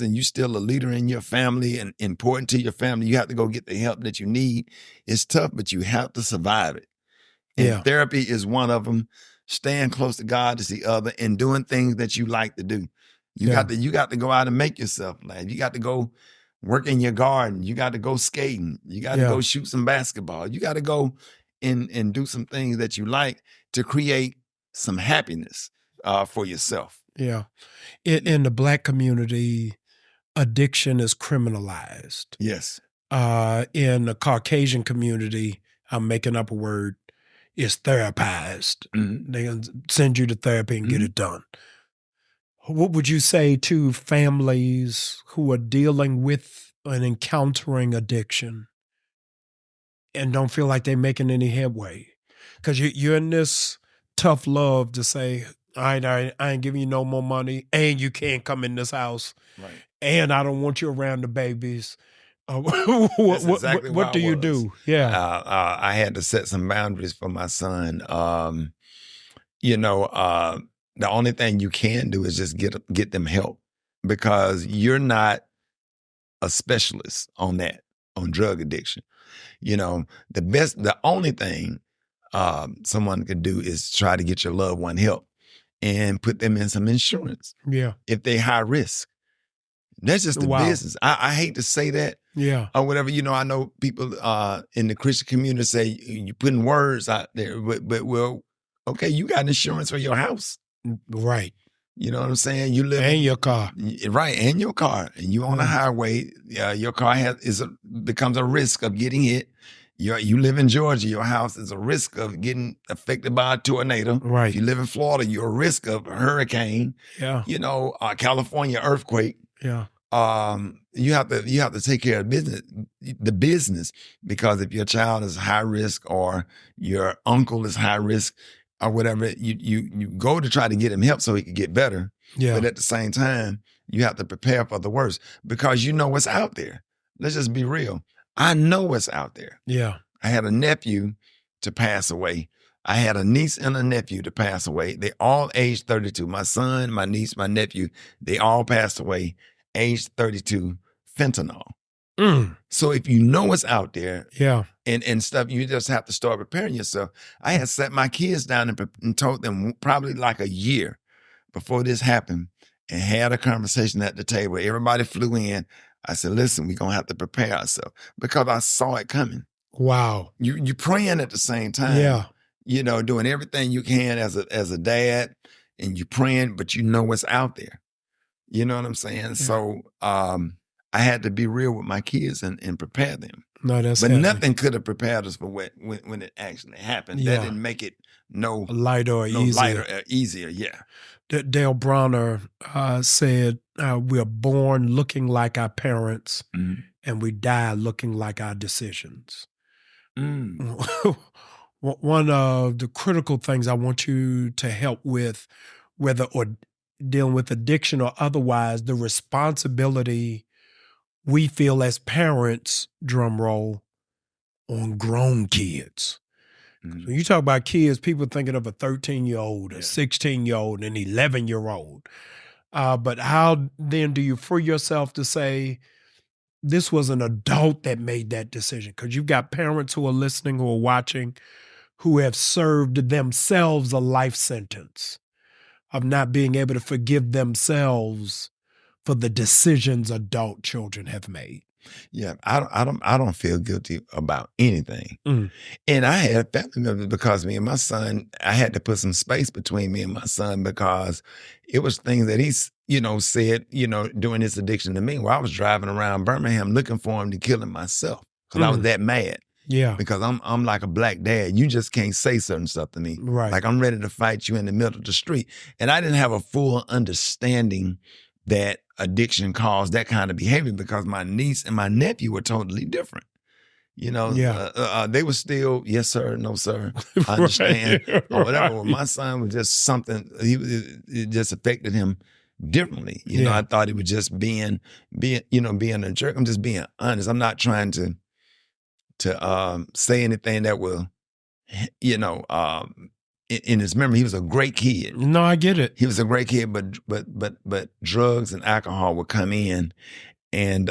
and you still a leader in your family and important to your family, you have to go get the help that you need. It's tough, but you have to survive it. And therapy is one of them. Staying close to God is the other, and doing things that you like to do. You got to go out and make yourself laugh. You got to go work in your garden. You got to go skating. You got to go shoot some basketball. You got to go and do some things that you like to create some happiness for yourself. Yeah. In the Black community, addiction is criminalized. Yes. In the Caucasian community, I'm making up a word, is therapized. Mm-hmm. They can send you to therapy and get it done. What would you say to families who are dealing with and encountering addiction and don't feel like they're making any headway? Because you're in this tough love to say, I ain't giving you no more money, and you can't come in this house, right? And I don't want you around the babies. What do you do? Yeah, I had to set some boundaries for my son. The only thing you can do is just get them help, because you're not a specialist on drug addiction. The only thing someone could do is try to get your loved one help and put them in some insurance. Yeah, if they high risk. That's just the business. I hate to say that. Yeah. Or whatever. I know people in the Christian community say you're putting words out there, but well, okay, you got insurance for your house. Right. You know what I'm saying? You live and your car. Right, and your car. And you on a highway, your car becomes a risk of getting hit. You live in Georgia, your house is a risk of getting affected by a tornado. Right. If you live in Florida, you're a risk of a hurricane. Yeah. California earthquake. Yeah. You have to take care of the business, because if your child is high risk or your uncle is high risk or whatever, you go to try to get him help so he can get better. Yeah. But at the same time, you have to prepare for the worst, because you know what's out there. Let's just be real. I know what's out there. Yeah. I had a nephew to pass away. I had a niece and a nephew to pass away. They all aged 32. My son, my niece, my nephew, they all passed away, aged 32, fentanyl. So if you know what's out there, and stuff, you just have to start preparing yourself. I had sat my kids down and told them probably like a year before this happened, and had a conversation at the table. Everybody flew in. I said, listen, we're going to have to prepare ourselves, because I saw it coming. Wow. You praying at the same time. Yeah. Doing everything you can as a dad, and you praying, but you know what's out there. You know what I'm saying? Yeah. So I had to be real with my kids and prepare them. No, that's but nothing could have prepared us for when it actually happened. Yeah. That didn't make it lighter or easier. Yeah. Dale Bronner said, "We're born looking like our parents, and we die looking like our decisions." One of the critical things I want you to help with, whether or dealing with addiction or otherwise, the responsibility we feel as parents, drum roll, on grown kids. When you talk about kids, people thinking of a 13-year-old, a 16-year-old, an 11-year-old. But how then do you free yourself to say, this was an adult that made that decision? Because you've got parents who are listening, who are watching, who have served themselves a life sentence of not being able to forgive themselves for the decisions adult children have made. Yeah, I don't feel guilty about anything. And I had family members, because me and my son, I had to put some space between me and my son, because it was things that he's, said, during his addiction to me, where I was driving around Birmingham looking for him to kill him myself, because I was that mad. Yeah. Because I'm like a black dad. You just can't say certain stuff to me. Right. Like, I'm ready to fight you in the middle of the street. And I didn't have a full understanding that addiction caused that kind of behavior, because my niece and my nephew were totally different. They were still, yes, sir, no, sir, I understand, or whatever. Well, my son was just something, it just affected him differently. I thought he was just being a jerk. I'm just being honest. I'm not trying to say anything that will, in his memory, he was a great kid. No, I get it. He was a great kid, but drugs and alcohol would come in and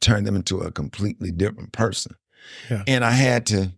turn them into a completely different person. Yeah. And I had to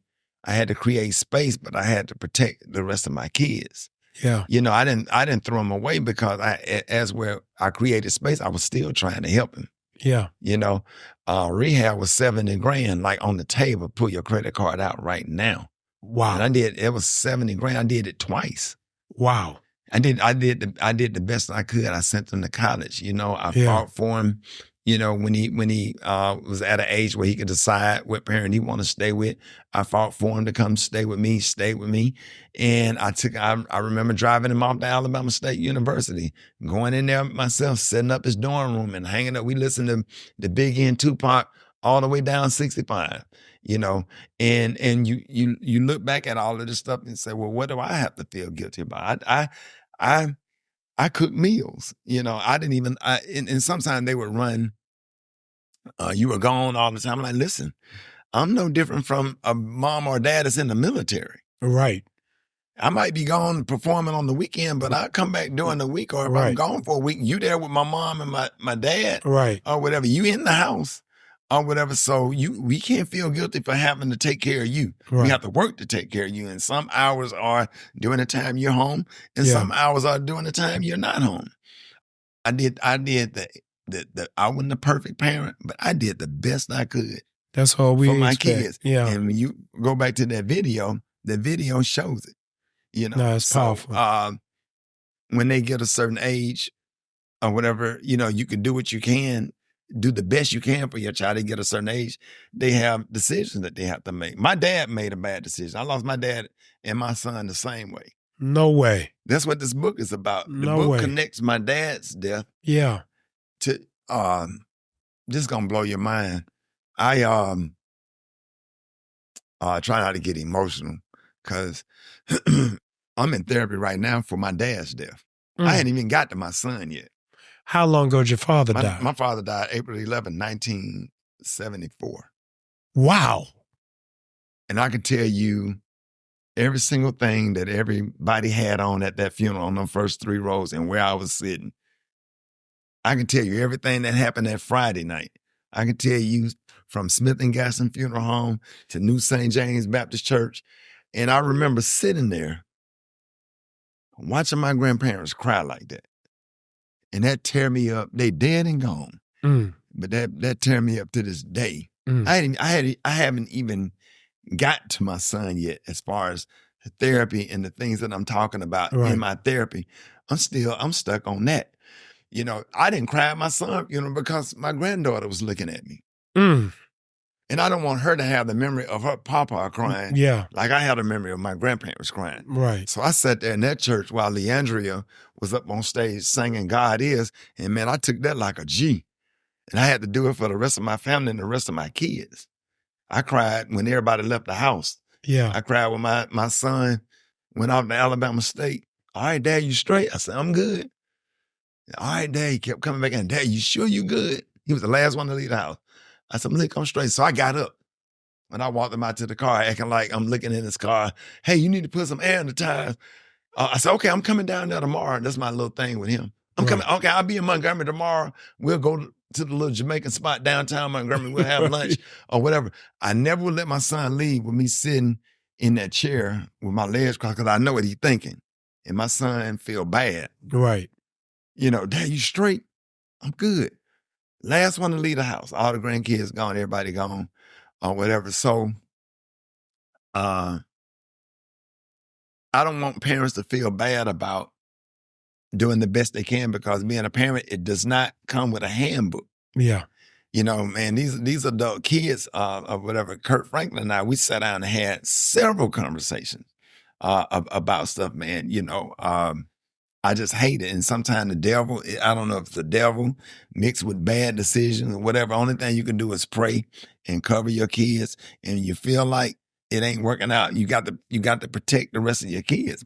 create space, but I had to protect the rest of my kids. Yeah. You know, I didn't throw them away because I created space, I was still trying to help him. Yeah. You know, rehab was $70,000, like on the table. Pull your credit card out right now. Wow. And it was $70,000. I did it twice. Wow. I did the best I could. I sent him to college. You know, I fought for him. You know, when he was at an age where he could decide what parent he wanted to stay with, I fought for him to come stay with me, and I remember driving him off to Alabama State University, going in there myself, setting up his dorm room and hanging up. We listened to the Big N Tupac all the way down 65. You know, and you look back at all of this stuff and say, well, what do I have to feel guilty about? I cook meals, you know. I didn't even, and sometimes they would run, you were gone all the time. I'm like, listen, I'm no different from a mom or dad that's in the military. Right. I might be gone performing on the weekend, but I come back during the week, or if I'm gone for a week, you there with my mom and my dad, or whatever, you in the house or whatever. So we can't feel guilty for having to take care of you. We have to work to take care of you. And some hours are during the time you're home, and some hours are during the time you're not home. I did I wasn't a perfect parent, but I did the best I could. That's all we for my expect. kids. Yeah. And when you go back to that video, the video shows it. You know, no, it's powerful. When they get a certain age or whatever, you know, you can do what you can, do the best you can for your child. They get a certain age, they have decisions that they have to make. My dad made a bad decision. I lost my dad and my son the same way. No way. That's what this book is about. The No book way. connects my dad's death. Yeah. To this is gonna blow your mind. I try not to get emotional because I'm in therapy right now for my dad's death. I hadn't even got to my son yet. How long ago did your father die? My father died April 11, 1974. Wow. And I can tell you every single thing that everybody had on at that funeral on the first 3 rows and where I was sitting. I can tell you everything that happened that Friday night. I can tell you from Smith and Gaston Funeral Home to New St. James Baptist Church. And I remember sitting there watching my grandparents cry like that. And that tear me up. They dead and gone. But that tear me up to this day. I haven't even got to my son yet as far as the therapy and the things that I'm talking about in my therapy. I'm stuck on that. You know, I didn't cry at my son, you know, because my granddaughter was looking at me. And I don't want her to have the memory of her papa crying. Yeah. Like I had a memory of my grandparents crying. Right. So I sat there in that church while Leandria was up on stage singing God Is. And man, I took that like a G. And I had to do it for the rest of my family and the rest of my kids. I cried when everybody left the house. Yeah. I cried when my son went off to Alabama State. All right, Dad, you straight? I said, I'm good. All right, Dad. He kept coming back in. Dad, you sure you good? He was the last one to leave the house. I said, look, I'm straight. So I got up. When I walked him out to the car, acting like I'm looking in his car. Hey, you need to put some air in the tires. I said, okay, I'm coming down there tomorrow. That's my little thing with him. I'm coming. Okay, I'll be in Montgomery tomorrow. We'll go to the little Jamaican spot downtown Montgomery. We'll have lunch or whatever. I never would let my son leave with me sitting in that chair with my legs crossed because I know what he's thinking. And my son feel bad. Right. You know, Dad, you straight? I'm good. Last one to leave the house. All the grandkids gone, everybody gone or whatever. So I don't want parents to feel bad about doing the best they can because being a parent, it does not come with a handbook. Yeah. You know, man, these adult kids or whatever, Kurt Franklin and I, we sat down and had several conversations about stuff, man. You know, I just hate it. And sometimes the devil, I don't know if it's the devil mixed with bad decisions or whatever. Only thing you can do is pray and cover your kids. And you feel like it ain't working out. You got to protect the rest of your kids.